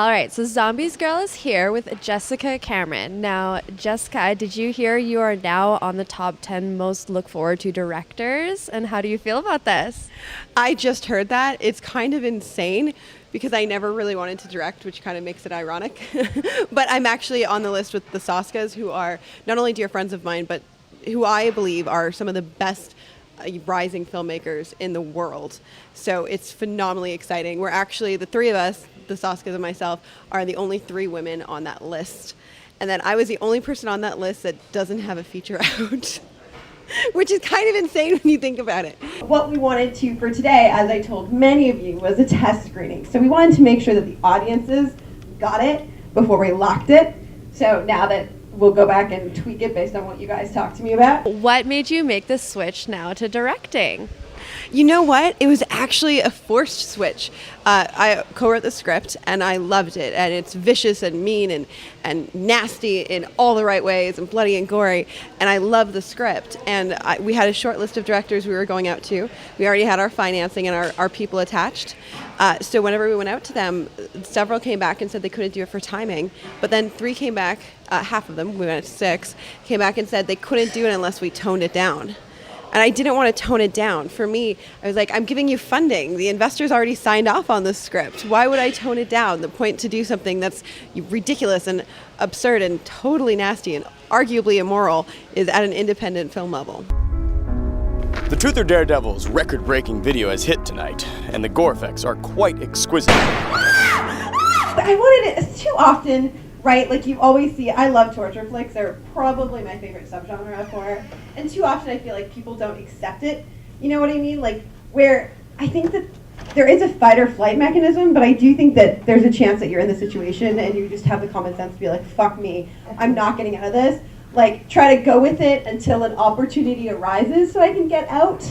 All right, so ZombieZ Girl is here with Jessica Cameron. Now, Jessica, did you hear you are now on the top 10 most look forward to directors? And how do you feel about this? I just heard that. It's kind of insane because I never really wanted to direct, which kind of makes it ironic. But I'm actually on the list with the Saskas, who are not only dear friends of mine, but who I believe are some of the best rising filmmakers in the world. So it's phenomenally exciting. We're actually, the three of us, the Saskas and myself, are the only three women on that list. And then I was the only person on that list that doesn't have a feature out, which is kind of insane when you think about it. What we wanted to for today, as I told many of you, was a test screening. So we wanted to make sure that the audiences got it before we locked it. So now that we'll go back and tweak it based on what you guys talked to me about. What made you make the switch now to directing? You know what? It was actually a forced switch. I co-wrote the script and I loved it. And it's vicious and mean and nasty in all the right ways and bloody and gory. And I love the script. And we had a short list of directors we were going out to. We already had our financing and our people attached. So whenever we went out to them, several came back and said they couldn't do it for timing. But then 3 came back, half of them, we went to 6, came back and said they couldn't do it unless we toned it down. And I didn't want to tone it down. For me, I was like, I'm giving you funding. The investors already signed off on the script. Why would I tone it down? The point to do something that's ridiculous and absurd and totally nasty and arguably immoral is at an independent film level. The Truth or Daredevil's record-breaking video has hit tonight, and the gore effects are quite exquisite. I wanted it too often, right? Like you always see, I love torture flicks. They're probably my favorite subgenre of horror. And too often I feel like people don't accept it. You know what I mean? Like where I think that there is a fight or flight mechanism, but I do think that there's a chance that you're in the situation and you just have the common sense to be like, fuck me, I'm not getting out of this. Like try to go with it until an opportunity arises so I can get out,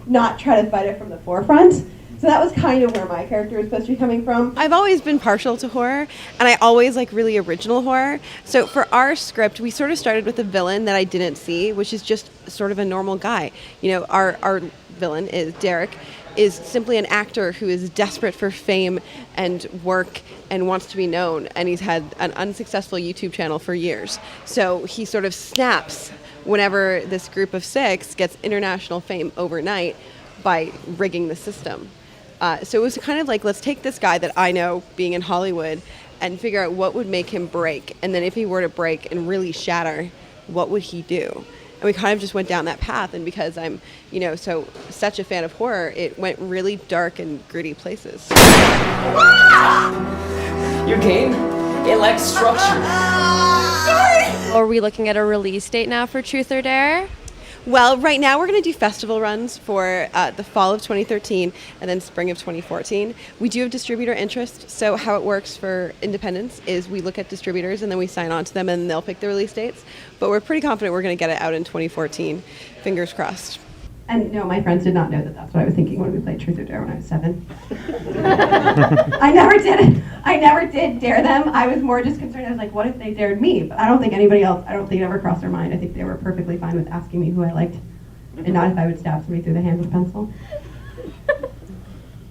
not try to fight it from the forefront. So that was kind of where my character was supposed to be coming from. I've always been partial to horror, and I always like really original horror. So for our script, we sort of started with a villain that I didn't see, which is just sort of a normal guy. You know, our villain is Derek, is simply an actor who is desperate for fame and work and wants to be known, and he's had an unsuccessful YouTube channel for years. So he sort of snaps whenever this group of 6 gets international fame overnight by rigging the system. So it was kind of like, let's take this guy that I know being in Hollywood and figure out what would make him break. And then if he were to break and really shatter, what would he do? And we kind of just went down that path. And because I'm, you know, such a fan of horror, it went really dark and gritty places. Your game, it lacks structure. Are we looking at a release date now for Truth or Dare? Well, right now we're going to do festival runs for the fall of 2013 and then spring of 2014. We do have distributor interest, so how it works for independents is we look at distributors and then we sign on to them and they'll pick the release dates. But we're pretty confident we're going to get it out in 2014. Fingers crossed. And no, my friends did not know that that's what I was thinking when we played Truth or Dare when I was 7. I never did it. I never did dare them. I was more just concerned. I was like, what if they dared me? But I don't think anybody else, I don't think it ever crossed their mind. I think they were perfectly fine with asking me who I liked and not if I would stab somebody through the hand with a pencil.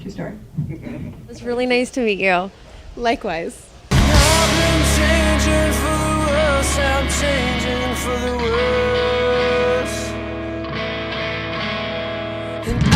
True story. It was really nice to meet you. Likewise. I've been changing for the worse, I'm changing for the worse. And